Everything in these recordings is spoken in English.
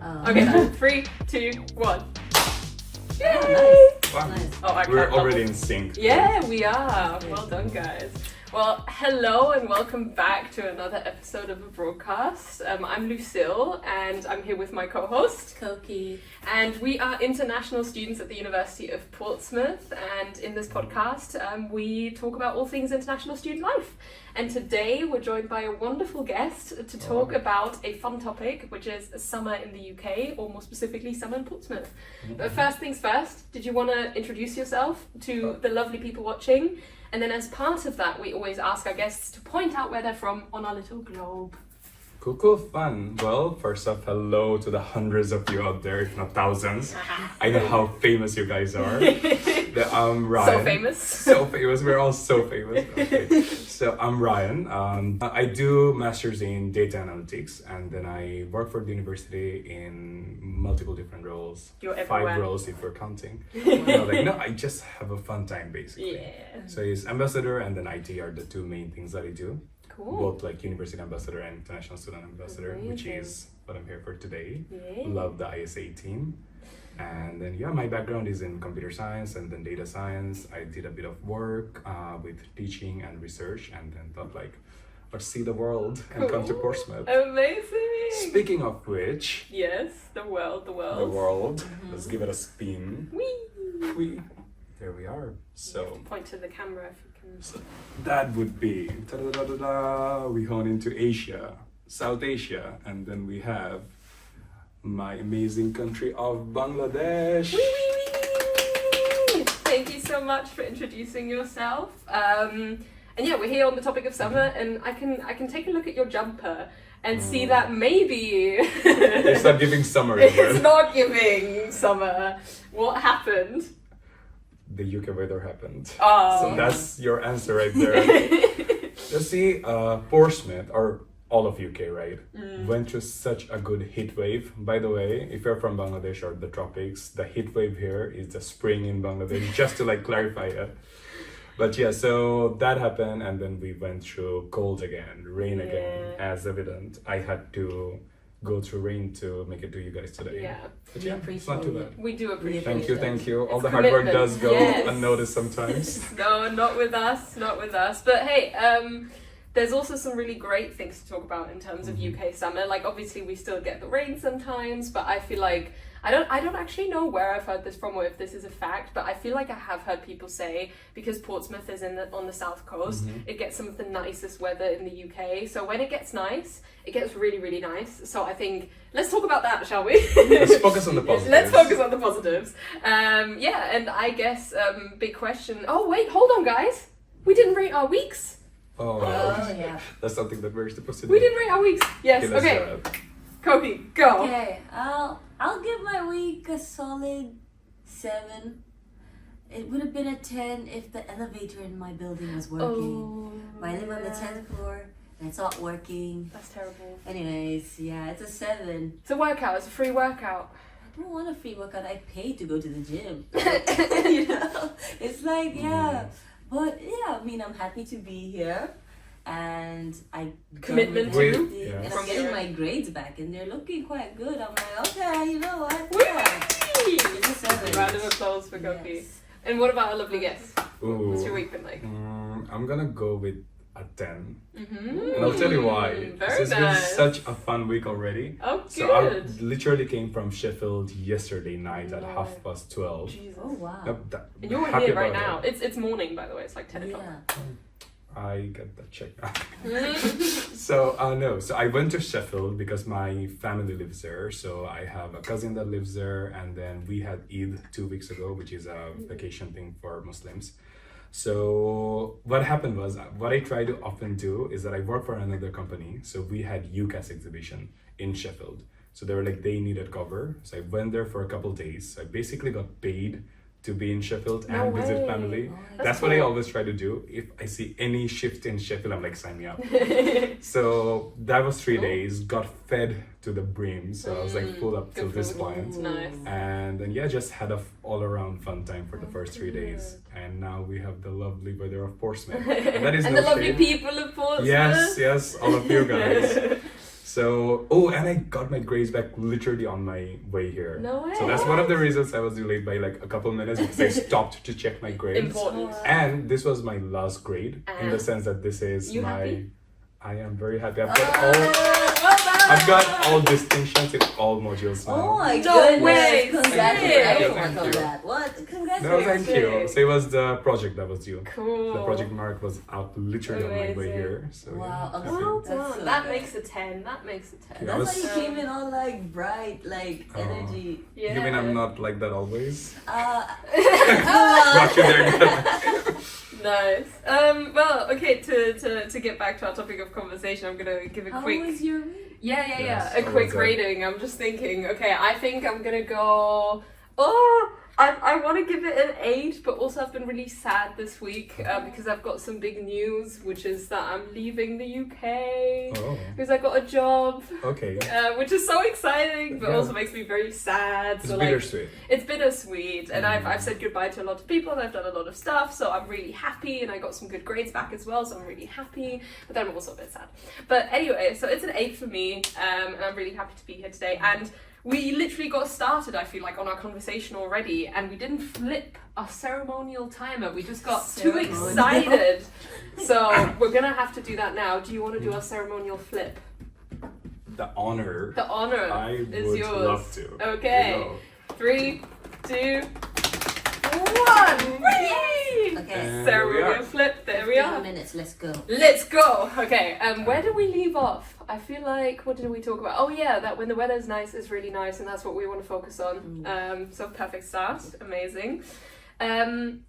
Okay, then 3, 2, 1. Yay! Nice. Wow. Nice. Oh, I We're can't already double. in sync. Yeah, we are. Well done, guys. Well, hello and welcome back to another episode of Abroadcast. I'm Lucille and I'm here with my co-host, Koki. and we are international students at the University of Portsmouth, and in this podcast we talk about all things international student life. And today we're joined by a wonderful guest to talk about a fun topic, which is summer in the UK, or more specifically summer in Portsmouth. But first things first, did you want to introduce yourself to the lovely people watching? And then as part of that, we always ask our guests to point out where they're from on our little globe. Cool, fun. Well, first off, hello to the hundreds of you out there, if not thousands. I know how famous you guys are. I'm Ryan. So famous. So famous. We're all so famous. Okay. So I'm Ryan. I do masters in data analytics, and then I work for the university in multiple different roles. You're everywhere. 5 roles if we're counting. No, I just have a fun time basically. Yeah. So it's ambassador and then IT are the 2 main things that I do. Cool. Both like university ambassador and international student ambassador, which Amazing. is what I'm here for today. Yay. Love the ISA team. And then my background is in computer science and then data science. I did a bit of work with teaching and research, and then thought like, let's see the world and come to Cool. Portsmouth. Amazing. Speaking of which, Yes, the world. the world, let's give it a spin. Whee! There we are. You So have to point to the camera if you can. that would be, ta-da-da-da-da, we hone into Asia, South Asia, and then we have my amazing country of Bangladesh. Whee! Thank you so much for introducing yourself. And yeah, we're here on the topic of summer, and I can take a look at your jumper and see that maybe It's not giving summer, is it's it? not giving summer. What happened? The UK weather happened. Oh. So that's your answer right there. You see, Portsmouth, or all of UK, right, went through such a good heat wave. By the way, if you're from Bangladesh or the tropics, the heat wave here is the spring in Bangladesh, just to like clarify it. But yeah, so that happened, and then we went through cold again, rain again, as evident. I had to go through rain to make it to you guys today. Yeah, But yeah, it's not too bad. we do appreciate Thank you, it. thank you. All It's the hard work commitment. does go Yes. unnoticed sometimes. No, not with us, not with us. But hey, there's also some really great things to talk about in terms of UK summer. Like obviously we still get the rain sometimes, but I feel like I don't actually know where I've heard this from or if this is a fact, but I feel like I have heard people say because Portsmouth is on the south coast, it gets some of the nicest weather in the UK. So when it gets nice, it gets really, really nice. So I think let's talk about that, shall we? Let's focus on the positives. Let's focus on the positives. Yeah, and I guess big question. Oh wait, hold on, guys. We didn't rate our weeks. Oh, Oh, yeah. that's something that we're supposed to do. We didn't rate our weeks. Yes. let's Okay. do it. Koki, go. Okay, I'll give my week a solid 7. It would have been a 10 if the elevator in my building was working. Oh, I live on the yeah. 10th floor and it's not working. That's terrible. Anyways, yeah, it's a 7. It's a workout. It's a free workout. I don't want a free workout. I paid to go to the gym. You know, it's like, yeah. But yeah, I mean, I'm happy to be here. And I Commitment done with to? everything, Yeah. and From I'm getting your my grades back, and they're looking quite good. I'm like, okay, you know what? Whee! Yeah. It's a 7. Round of applause for Koki. Yes. And what about our lovely guest? Ooh. What's your week been like? I'm gonna go with a 10. Mm-hmm. And I'll tell you why. Very This has nice. been such a fun week already. Oh, good. So I literally came from Sheffield yesterday night at No. 12:30. Jesus. Oh wow. And you're happy here right about now. it. It's morning, by the way. It's like 10 o'clock. Yeah. I get that checked out. Mm-hmm. So I went to Sheffield because my family lives there. So I have a cousin that lives there, and then we had Eid 2 weeks ago, which is a vacation thing for Muslims. So what happened was, what I try to often do is that I work for another company. So we had UCAS exhibition in Sheffield. So they were like, they needed cover. So I went there for a couple days. I basically got paid to be in Sheffield No and visit way. family. Oh, That's what I cool. always try to do. If I see any shift in Sheffield, I'm like, sign me up. So that was 3 Cool. days, got fed to the brim. So I was like full up till Good this food. point. Nice. And then just had a all around fun time for the first 3 days. And now we have the lovely weather of Portsmouth. And that is And no the lovely shade. people of Portsmouth. Yes, all of you guys. So, and I got my grades back literally on my way here. No way. So that's one of the reasons I was delayed by like a couple minutes because I stopped to check my grades. Important. And this was my last grade in the sense that this is You my. happy? I am very happy. Well done. I've got all distinctions in all modules now. Oh my No goodness! way, Congratulations thank on you. that. What? No, Congratulations! thank you. So it was the project that was due. Cool. The project mark was out literally on my way Amazing. here. So Wow, yeah, okay. happy. Well That's done. so That good. makes a 10. That makes a 10. Yeah, I That's was- why you came in all like bright, like Oh. energy. Yeah. You mean I'm not like that always? Well, Got you there. Nice. Well, okay. To get back to our topic of conversation, I'm gonna give a how quick. was your week? Yeah. Yes, A how quick was that? rating. I'm just thinking. Okay, I think I'm gonna go. Oh, I want to give it an 8, but also I've been really sad this week because I've got some big news, which is that I'm leaving the UK Oh, because I got a job, okay. which is so exciting, but Yeah. also makes me very sad. It's So like, bittersweet. it's bittersweet, and I've said goodbye to a lot of people, and I've done a lot of stuff, so I'm really happy, and I got some good grades back as well, so I'm really happy, but then I'm also a bit sad. But anyway, so it's an 8 for me, and I'm really happy to be here today, and we literally got started, I feel like, on our conversation already, and we didn't flip our ceremonial timer, we just got too Ceremonial. excited. So we're gonna have to do that now. Do you want to do our ceremonial flip? The honor. The honor I is would yours. love to. Okay. Here we go. 3, 2, 1. Yay! Okay. And Ceremonial there we are. flip. There we 15 are. minutes. Let's go. Let's go. Okay. Where did we leave off? I feel like what did we talk about? Oh yeah, that when the weather's nice, it's really nice, and that's what we want to focus on. So perfect start. Amazing.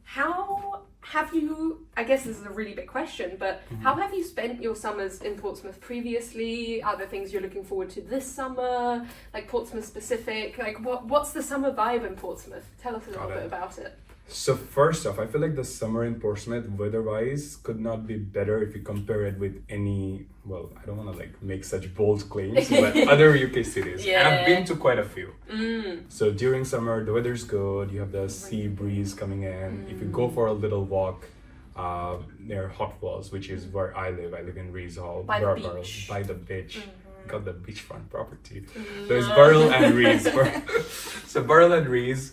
How have you? I guess this is a really big question, but how have you spent your summers in Portsmouth previously? Are there things you're looking forward to this summer, like Portsmouth specific? Like what's the summer vibe in Portsmouth? Tell us a little Got bit it. about it. So first off, I feel like the summer in Portsmouth, weather-wise, could not be better if you compare it with any. Well, I don't want to like make such bold claims, but other UK cities. And Yeah. I've been to quite a few. So during summer, the weather's good. You have the sea breeze coming in. If you go for a little walk near Hot Wells, which is where I live in Rees Hall, By the Borough, beach. by the beach. Got the beachfront property. There's Burrell and Rees. So Burrell and Rees.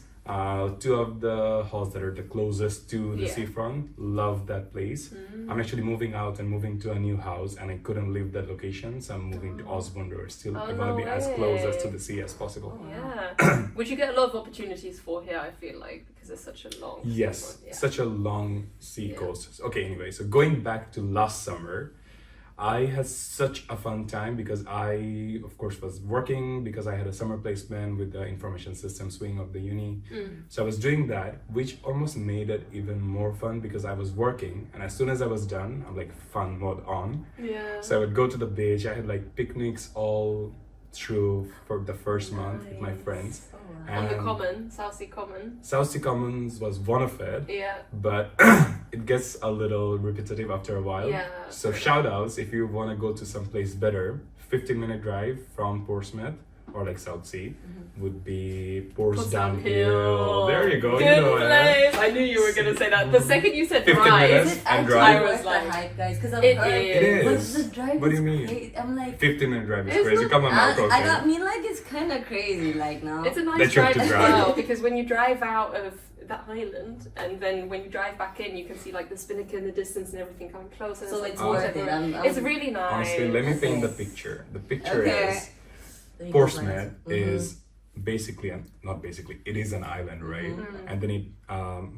Two of the halls that are the closest to the Yeah. seafront. Love that place. I'm actually moving out and moving to a new house, and I couldn't leave that location, so I'm moving to Osborne. Where still I want to be as close as to the sea as possible. Yeah. Which you get a lot of opportunities for here, I feel like, because it's such a long Yes, season. Yeah. such a long sea Yeah. coast. Okay, anyway, so going back to last summer, I had such a fun time because I, of course, was working because I had a summer placement with the information systems wing of the uni. So I was doing that, which almost made it even more fun because I was working, and as soon as I was done, I'm like fun mode on. Yeah. So I would go to the beach. I had like picnics all through for the first month with my friends. Oh, wow. On the And Common, South Sea Common. South Sea Commons was one of it. Yeah. But it gets a little repetitive after a while. Yeah. So shout outs if you want to go to some place better. 15-minute drive from Portsmouth or like South Sea would be Portsdown Hill. There you go. Good you know place. I knew you were going to say that. The second you said 15 drive, minutes. Is it And actually drive. I was worth like- the hype, guys? Because I've It heard It but is. the drive What do is you mean? crazy. I'm like, 15-minute drive is It's crazy. not- Come on, Marco. I mean, like it's kind of crazy, like now. it's a nice That you have drive to as drive. well, because when you drive out of that island, and then when you drive back in, you can see like the spinnaker in the distance and everything coming closer. So like it's water worth it. everywhere. It's really nice. Honestly, let me paint the Okay. picture. The picture Okay. is Let me Portsmouth go first. is basically, not basically, it is an island, right? And then it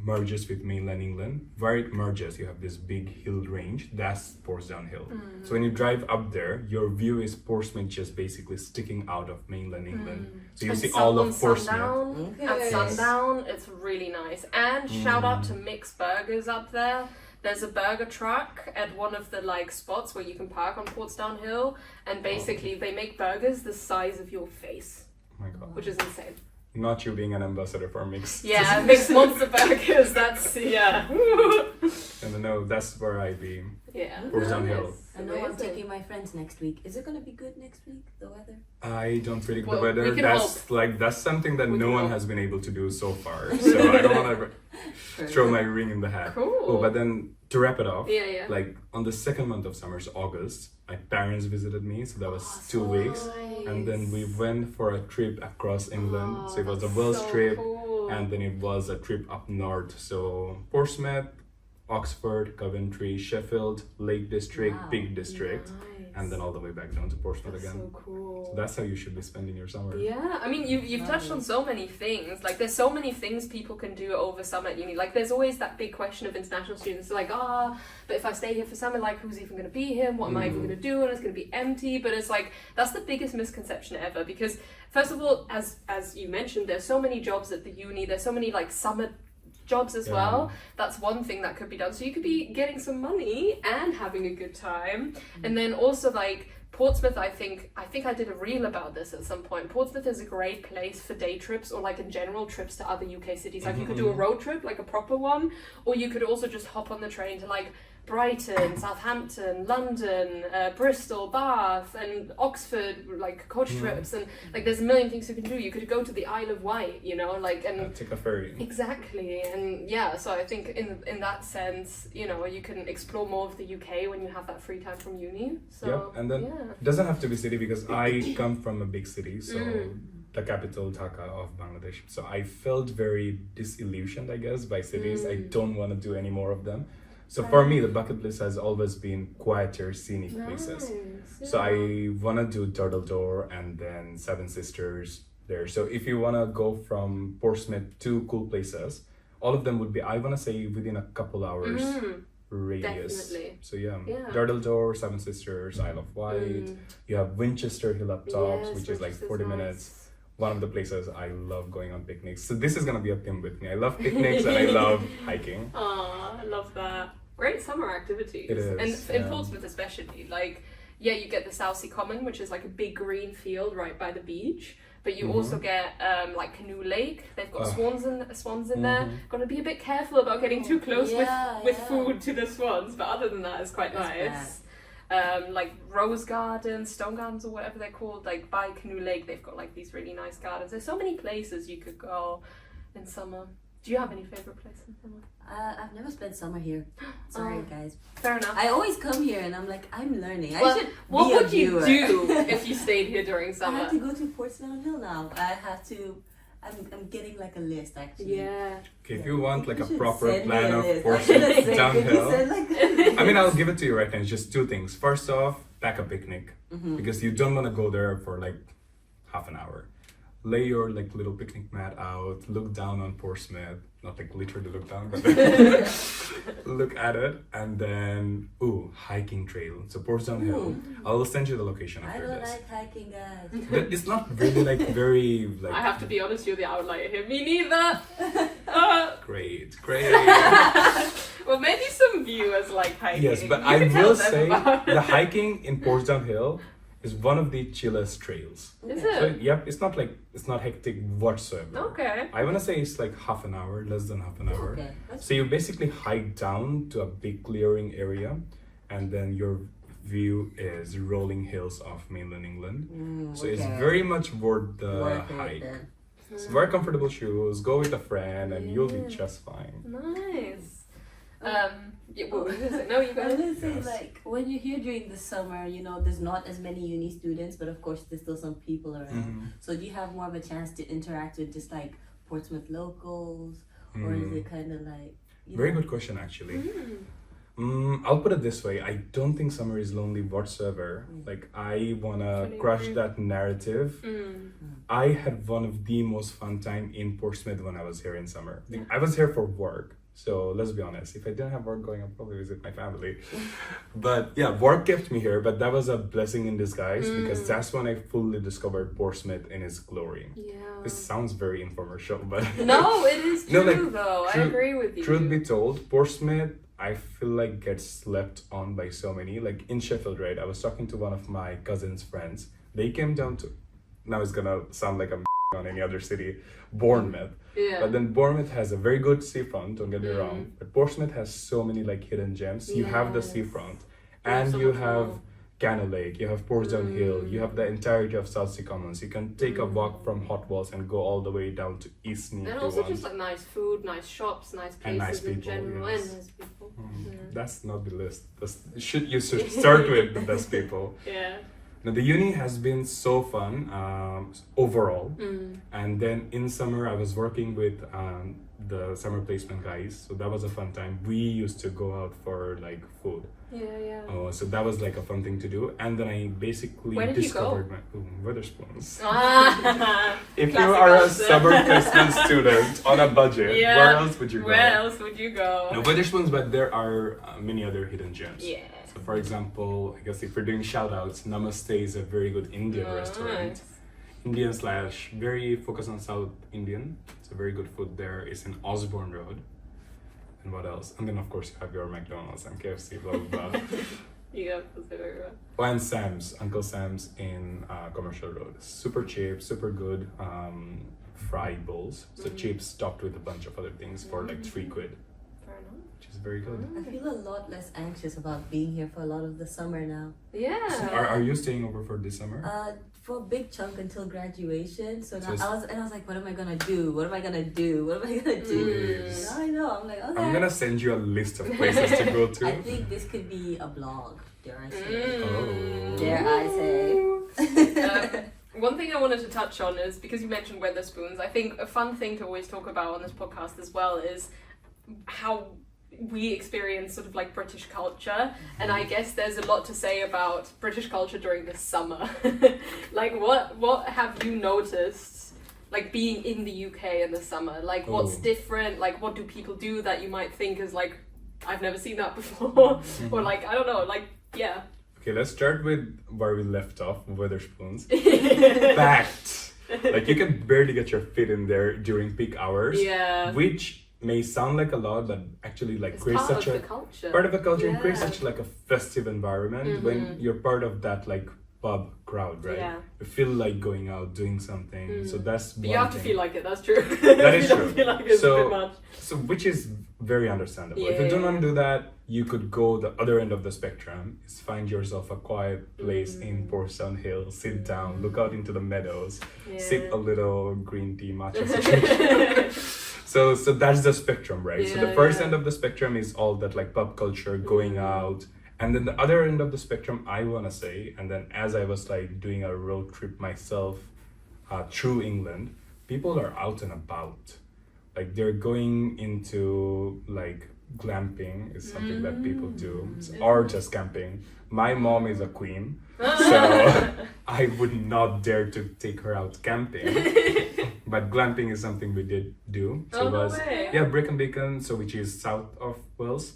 merges with mainland England. Where it merges, you have this big hill range. That's Portsdown Hill. So when you drive up there, your view is Portsmouth just basically sticking out of mainland England. So you And see sun- all on of Portsmouth. sundown, Okay. At sundown, it's really nice. And shout out to Mick's Burgers up there. There's a burger truck at one of the like spots where you can park on Portsdown Hill, and basically they make burgers the size of your face, Oh my god. which is insane. Not you being an ambassador for Mix. Yeah, Mick's Monster Burgers. That's yeah. And no, that's where I be. Yeah. Portsdown Hill. Nice. I know I'm Amazing. taking my friends next week. Is it gonna be good next week, the weather? I don't predict Well, the weather. we can That's something that We no can one hope. has been able to do so far. So I don't want to throw my ring in the hat. Cool. Oh, but then to wrap it off, Yeah. like on the second month of summer, so August, my parents visited me, so that was 2 weeks. And then we went for a trip across England. So it was a Wales trip, cool. and then it was a trip up north. So Portsmouth, Oxford, Coventry, Sheffield, Lake District, Wow. Peak District, Nice. and then all the way back down to Portsmouth That's again. so cool. So that's how you should be spending your summer. Yeah, I mean, you've touched on so many things. Like, there's so many things people can do over summer at uni. Like, there's always that big question of international students. Like, but if I stay here for summer, like, who's even going to be here? What am I even going to do? And it's going to be empty. But it's like, that's the biggest misconception ever. Because, first of all, as you mentioned, there's so many jobs at the uni. There's so many, like, summer jobs as well. That's one thing that could be done. So you could be getting some money and having a good time. And then also, like, Portsmouth, I think I did a reel about this at some point. Portsmouth is a great place for day trips or like in general trips to other UK cities. Like you could do a road trip, like a proper one, or you could also just hop on the train to like Brighton, Southampton, London, Bristol, Bath, and Oxford, like coach trips, and like there's a million things you can do. You could go to the Isle of Wight, you know, like and Take a ferry. exactly, and yeah. So I think in that sense, you know, you can explore more of the UK when you have that free time from uni. So Yep, and then yeah. it doesn't have to be city because I come from a big city, so the capital Dhaka of Bangladesh. So I felt very disillusioned, I guess, by cities. I don't want to do any more of them. So for me, the bucket list has always been quieter, scenic places. Nice, So yeah. I want to do Turtle Door and then Seven Sisters there. So if you want to go from Portsmouth to cool places, all of them would be, I want to say, within a couple hours radius. Definitely. So yeah, Yeah. Turtle Door, Seven Sisters, Isle of Wight. You have Winchester Hill up tops, Yes, which is like Winchester's 40 nice. minutes. One of the places I love going on picnics. So this is gonna be a theme with me. I love picnics and I love hiking. Aw, I love that. Great summer activities. It is, And in yeah. Portsmouth especially, like, yeah, you get the South Sea Common, which is like a big green field right by the beach. But you also get like Canoe Lake. They've got swans in there. Gotta be a bit careful about getting too close with food to the swans. But other than that, it's quite nice. Like Rose Gardens, Stone Gardens, or whatever they're called, like by Canoe Lake, they've got like these really nice gardens. There's so many places you could go in summer. Do you have any favorite places in summer? I've never spent summer here. Sorry, guys. Fair enough. I always come here and I'm like, I'm learning. Well, I should what be a would you viewer. do if you stayed here during I summer? have to go to Portsmouth Hill now. I'm getting like a list actually. Yeah. Okay, if you want like a You should proper send me plan a of list. I Portsmouth should've said, could you downhill. send, like, I mean, I'll give it to you right now. It's just two things. First off, pack a picnic because you don't want to go there for like half an hour. Lay your like little picnic mat out, look down on Portsmouth, not like literally look down, but look at it, and then hiking trail. So Portsmouth Hill. I'll send you the location I after don't this. like hiking, guys. But it's not really like very like I have to be honest, you're the outlier here. Me neither. great. Well, maybe some viewers like hiking. Yes, but You I can tell will them say about the it. hiking in Portsmouth Hill is one of the chillest trails. Is So it? yep, it's not hectic whatsoever. Okay. I wanna say it's like half an hour, less than half an hour. Okay, that's So you basically hike down to a big clearing area, and then your view is rolling hills of mainland England. So it's okay. very much worth the Worth it hike. then. It's very comfortable shoes. Go with a friend, and you'll be just fine. Nice. Yeah, what was it? No, you I go. was gonna say, Yes. like, when you're here during the summer, you know, there's not as many uni students, but of course, there's still some people around. So do you have more of a chance to interact with just like Portsmouth locals, or is it kind of like? Very good question, actually. I'll put it this way. I don't think summer is lonely whatsoever. Like, I wanna Totally crush agree. that narrative. I had one of the most fun time in Portsmouth when I was here in summer. I was here for work. So let's be honest, if I didn't have work going, I'd probably visit my family. But yeah, work kept me here, but that was a blessing in disguise because that's when I fully discovered Portsmouth in its glory. Yeah. This sounds very infomercial, but No, it is No, true like, though. I true- agree with you. truth be told, Portsmouth, I feel like gets slept on by so many. Like in Sheffield, right? I was talking to one of my cousin's friends. They came down to, now it's gonna sound like I'm on any other city, Bournemouth. Yeah. But then Bournemouth has a very good seafront, don't get me wrong. But Portsmouth has so many like hidden gems. You have the Yes. seafront, And so you much have more. Cannon Lake, you have Portsmouth Hill, you have the entirety of South Sea Commons. You can take a walk from Hot Walls and go all the way down to Eastney if And you also want. just like nice food, nice shops, nice places And nice in people, general, yes. and nice people. That's not the list. You should start with the best people. Yeah. Now the uni has been so fun overall, and then in summer I was working with the summer placement guys, so that was a fun time. We used to go out for like food. Yeah. So that was like a fun thing to do, and then I basically Where did you discovered my Wetherspoons. Ah, If you classic are a answer. summer placement student on a budget, Yeah. where else would you go? Where else would you go? No, Wetherspoons, but there are many other hidden gems. Yeah. So for example, I guess if we're doing shout outs, Namaste is a very good Indian restaurant. Nice. Indian / very focused on South Indian. It's a very good food there. It's in Osborne Road. And what else? And then of course you have your McDonald's and KFC, blah blah blah. You go for the Oh, and Sam's, Uncle Sam's in Commercial Road. Super cheap, super good fried bowls. So chips topped with a bunch of other things for like £3, Fair enough. which is very good. I feel a lot less anxious about being here for a lot of the summer now. Yeah. Are you staying over for this summer? For a big chunk until graduation. So now So I was like, what am I gonna do? What am I gonna do? What am I gonna do? Please. Now I know. I'm like, okay. I'm gonna send you a list of places to go to. I think this could be a blog. Dare I say? Oh. Dare I say? One thing I wanted to touch on is, because you mentioned Wetherspoons, I think a fun thing to always talk about on this podcast as well is how we experience sort of like British culture, and I guess there's a lot to say about British culture during the summer. Like what have you noticed, like being in the UK in the summer? Like what's different? Like what do people do that you might think is like, I've never seen that before? Or like, I don't know, like, yeah. Okay, let's start with where we left off, Wetherspoons. Fact! Like you can barely get your feet in there during peak hours. Yeah. Which may sound like a lot, but actually like It's creates part such of a the culture. part of the culture and creates Yeah. such like a festive environment when you're part of that like pub crowd, right? Yeah. You feel like going out, doing something. So that's But one you have to thing. feel like it, that's true. That is You don't true. feel like it's a bit So, much. so which is very understandable. If you don't Yeah. want to do that, you could go the other end of the spectrum. Is find yourself a quiet place in Portsmouth Hill, sit down, look out into the meadows, sip a little green tea matcha situation. So that's the spectrum, right? So the Yeah, first yeah. end of the spectrum is all that like pub culture, going out. And then the other end of the spectrum, I want to say, and then as I was like doing a road trip myself through England, people are out and about. Like they're going into like glamping is something that people do, or just camping. My mom is a queen, so I would not dare to take her out camping. But glamping is something we did do. So Oh, it no was way. Brecon Beacon, so which is south of Wales.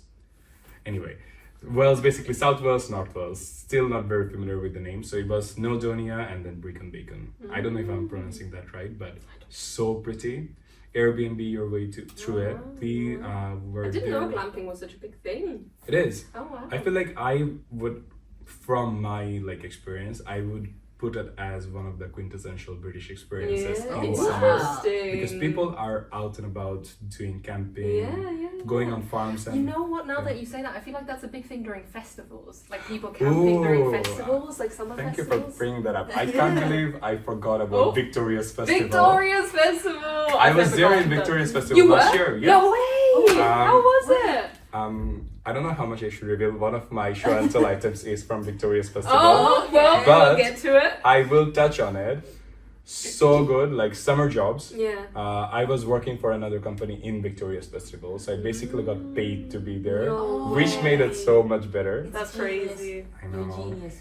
Anyway, Wales, basically South Wales, North Wales. Still not very familiar with the name. So it was Snowdonia and then Brecon Beacon. I don't know if I'm pronouncing that right, but so pretty. Airbnb your way through it. We were I didn't there. know glamping was such a big thing. It is. Oh wow. I feel like I would, from my like experience, I would put it as one of the quintessential British experiences Yeah, in wow. summer. interesting. Because people are out and about doing camping, yeah. going on farms, and You know what? Now that you say that, I feel like that's a big thing during festivals. Like people camping during Ooh. festivals, like summer thank you festivals. for bringing that up. I can't believe I forgot about Oh. Victoria's Festival. Victoria's Festival. I I've was never there gone in to that. Victoria's Festival You last were? year. Yeah. No way. How was it? I don't know how much I should reveal. One of my show and tell items is from Victoria's Festival. Oh, well, But- we'll get to it. I will touch on it. So good, like summer jobs. Yeah. I was working for another company in Victoria's Festival, so I basically got paid to be there, No which made it way. so much better. That's Genius. crazy. I You're know. genius.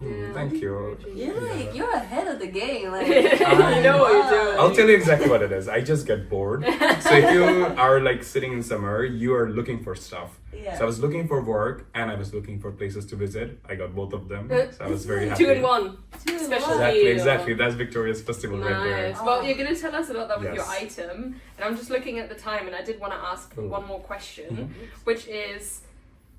Yeah. Thank you. You're like, you're ahead of the game. Like, You know what you're doing. I'll tell you exactly what it is. I just get bored. So if you are like sitting in summer, you are looking for stuff. Yeah. So I was looking for work and I was looking for places to visit. I got both of them. So I was very happy. 2 in 1. Two in Special one. deal. Exactly. That's Victoria's Festival right there. Nice. Well, you're going to tell us about that with Yes. your item, and I'm just looking at the time, and I did want to ask Ooh. one more question, Mhm. which is,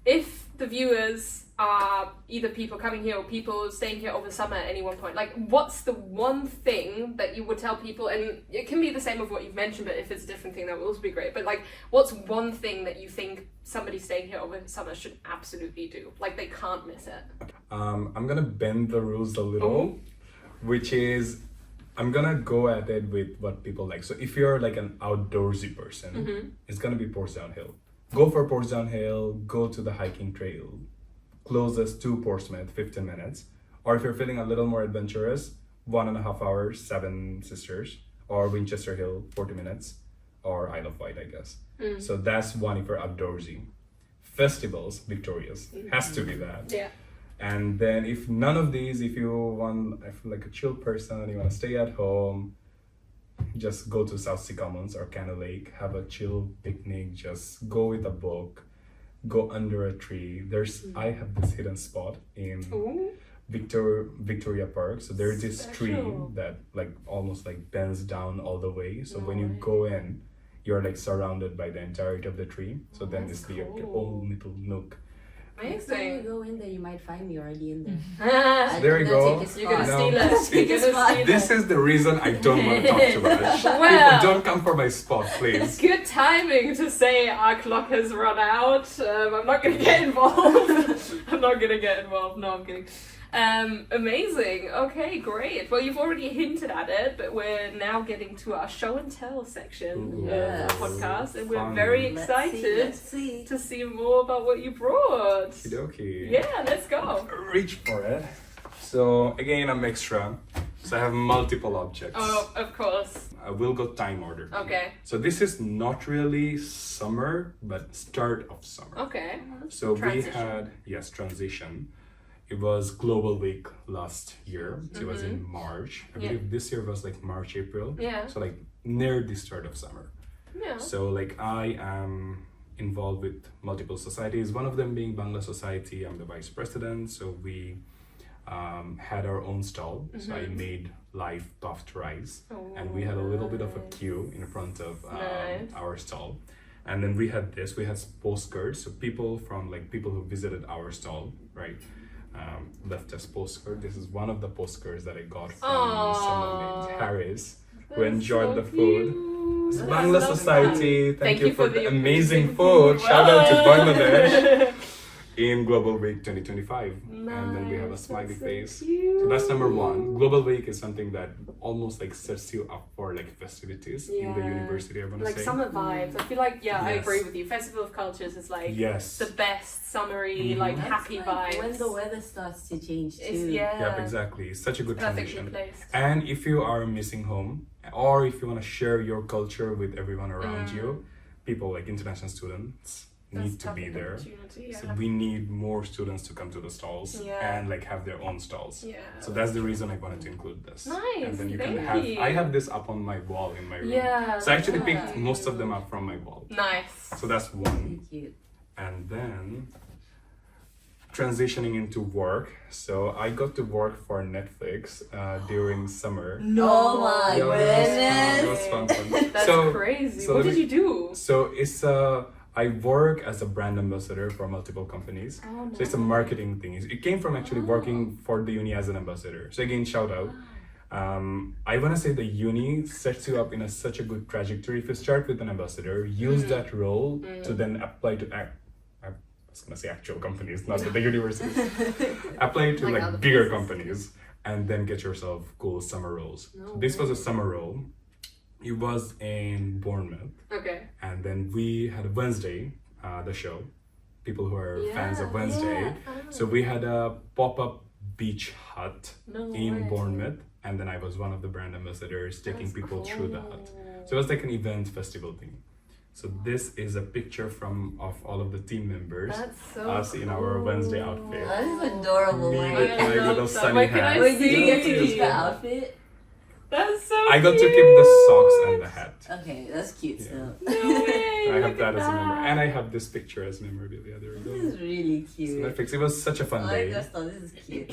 if the viewers are either people coming here or people staying here over summer at any one point, like what's the one thing that you would tell people, and it can be the same of what you've mentioned, but if it's a different thing that would also be great, but like what's one thing that you think somebody staying here over summer should absolutely do, like they can't miss it? I'm gonna bend the rules a little, which is I'm gonna go at it with what people like. So if you're like an outdoorsy person, it's gonna be Portsmouth Hill. Go for Portsmouth Hill, go to the hiking trail closest to Portsmouth, 15 minutes. Or if you're feeling a little more adventurous, 1.5 hours, Seven Sisters, or Winchester Hill, 40 minutes, or Isle of Wight, I guess. So that's one if you're outdoorsy. Festivals, Victoria's, has to be that. Yeah. And then if none of these, if you want, I feel like a chill person, you want to stay at home, just go to South Sea Commons or Canada Lake, have a chill picnic, just go with a book, go under a tree. I have this hidden spot in Victoria Park. So there's this tree that like almost like bends down all the way. So when you go in, you're like surrounded by the entirety of the tree. So then it's your own little nook. Next time you go in there, you might find me already in there. There you go. You're gonna steal it. You're gonna steal This is the reason I don't want to talk too much. Well, People, don't come for my spot, please. good timing to say our clock has run out. I'm not gonna get involved. No, I'm kidding. Amazing. Okay, great. Well, you've already hinted at it, but we're now getting to our show and tell section Yes. of the podcast, and we're Fun. very Let's excited see. to see more about what you brought. Okie Yeah, let's go. Reach for it. So again, I'm extra. So I have multiple objects. Oh, of course. I will go time order. Okay. So this is not really summer, but start of summer. Okay. So Transition. we had, transition. It was Global Week last year. So it was in March. I believe this year was like March, April. Yeah. So like near the start of summer. Yeah. So like I am involved with multiple societies, one of them being Bangla Society. I'm the vice president. So we had our own stall. So I made live puffed rice. And we had a little bit of a queue in front of our stall. And then we had postcards. So people who visited our stall, right, left us postcard. This is one of the postcards that I got from someone named Harris, who enjoyed the food. It's Bangla Society. Thank you for the amazing food. Shout out to Bangladesh in Global Week 2025. And then we have a smiley face. So that's number one. Global Week is something that almost like sets you up for like festivities in the university, I want to like say. summer vibes. I feel like, I Yes. agree with you. Festival of Cultures is like Yes. the best summery, like That's happy like vibes. when the weather starts to change too. It's, Yep, exactly. It's such a good perfectly transition. placed. And if you are missing home, or if you want to share your culture with everyone around you, people like international students need to be there. So we need more students to come to the stalls and like have their own stalls. Yeah. So that's the reason I wanted to include this. Nice, And then you thank can have. you. I have this up on my wall in my room. Yeah, So I actually yeah. picked most of them up from my wall. Nice. So that's one. Cute. And then transitioning into work. So I got to work for Netflix during summer. Oh my It was goodness. fun. That's So- crazy. so What let did you do? So it's I work as a brand ambassador for multiple companies. Oh, So it's a marketing thing. It came from actually working for the uni as an ambassador. So again, shout out. I want to say the uni sets you up in such a good trajectory. If you start with an ambassador, use that role to then apply to I was gonna say actual companies, not the universities. Apply it to Like like other bigger places. companies and then get yourself cool summer roles. So this was a summer role. It was in Bournemouth. Okay. And then we had Wednesday, the show. People who are fans of Wednesday. So we had a pop-up beach hut in Bournemouth. And then I was one of the brand ambassadors taking people through the hut. So it was like an event festival thing. So this is a picture of all of the team members. That's so Us in our Wednesday outfit. That is adorable. Me Like, with I my love little that. sunny Wait, can I hat. wait, did you get to see? keep the outfit? That's so I got to cute. keep the socks and the hat. Okay, that's cute Yeah. still. No way. I have look that at as a memory. that. And I have this picture as memorabilia. There we go. This is really So cute. Netflix. It was such a fun Oh my day. gosh, oh, this is cute.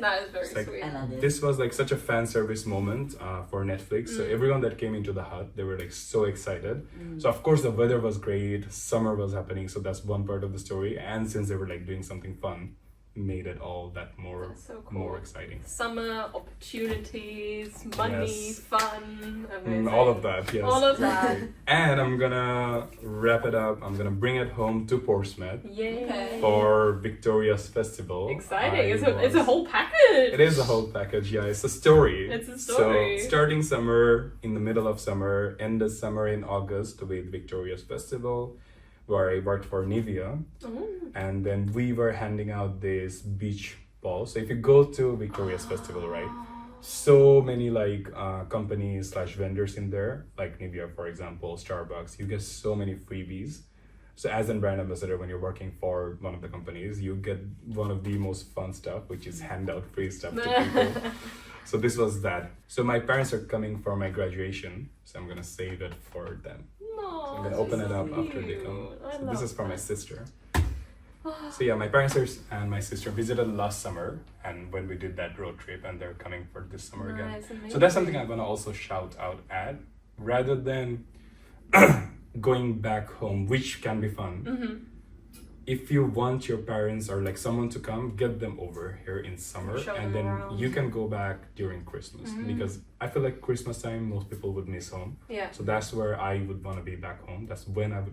That is very It's like- sweet. I love it. This was like such a fan service moment for Netflix. So everyone that came into the hut, they were like so excited. So of course the weather was great, summer was happening, so that's one part of the story. And since they were like doing something fun, made it all that more That's so cool. more exciting. Summer opportunities, money, Yes. fun, amazing. All of that, yes. All of that. And I'm gonna wrap it up. I'm gonna bring it home to Portsmouth Yay. Okay. for Victoria's Festival. Exciting. I It's a was- whole package. It is a whole package, yeah. It's a story. It's a story. So starting summer, in the middle of summer, ended summer in August with Victoria's Festival, where I worked for Nivea, Oh. and then we were handing out this beach balls. So if you go to Victoria's Festival, right, so many like companies / vendors in there, like Nivea, for example, Starbucks, you get so many freebies. So as a brand ambassador, when you're working for one of the companies, you get one of the most fun stuff, which is hand out free stuff to people. So this was that. So my parents are coming for my graduation, so I'm gonna save it for them. No, I'm gonna open it up so after they come. cute. I So this love is for my that. sister. So yeah, my parents and my sister visited last summer, and when we did that road trip, and they're coming for this summer again. Nice, So that's something amazing. I'm gonna also shout out at, rather than going back home, which can be fun. Mm-hmm. If you want your parents or like someone to come, get them over here in summer, Show and them then around. you can go back during Christmas, because I feel like Christmas time most people would miss home. Yeah. So that's where I would want to be back home. That's when I would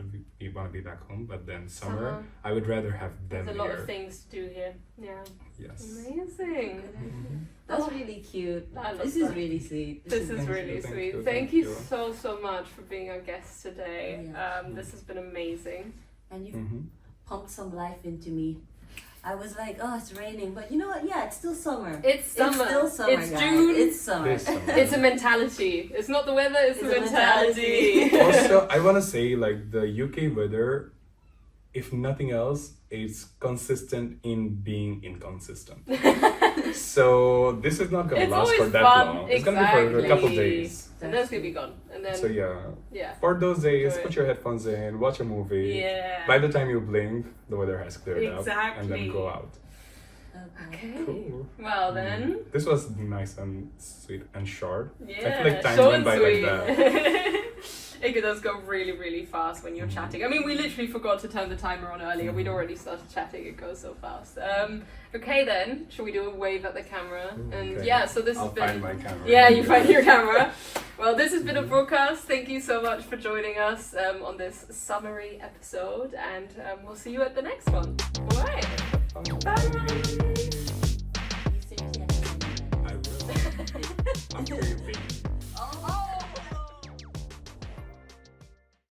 want to be back home. But then summer, Summer. I would rather have them There's a lot here. of things to do here. Yeah. Yes. Amazing. That's really cute. I love This is that. really sweet. This is Thank really you, thank sweet. you, Thank thank you you. so much for being our guest today. Yeah. This has been amazing. And you Mm-hmm. pumped some life into me. I was like, oh, it's raining, but you know what? Yeah, it's still summer. It's summer. It's still summer, It's guys. June. It's summer. This summer. It's a mentality. It's not the weather, it's the It's a mentality. Also, I want to say like the UK weather, if nothing else, it's consistent in being inconsistent. So this is not gonna It's last for always that fun. long. It's gonna be for a couple Exactly. days. And then it's gonna be gone. And then, So yeah, yeah. for those days, Enjoy put it. your headphones in, watch a movie. Yeah. By the time you blink, the weather has cleared up, and Exactly. then go out. Okay. Okay. Cool. Well then. This was nice and sweet and short. Yeah. I feel like time short went by and like sweet. that. It does go really, really fast when you're chatting. I mean, we literally forgot to turn the timer on earlier. We'd already started chatting. It goes so fast. Okay then, shall we do a wave at the camera? And Okay. yeah, so this I'll has been. find my camera. Yeah, you find your camera. Well, this has been a broadcast. Thank you so much for joining us on this summary episode, and we'll see you at the next one. All right. Bye. Bye.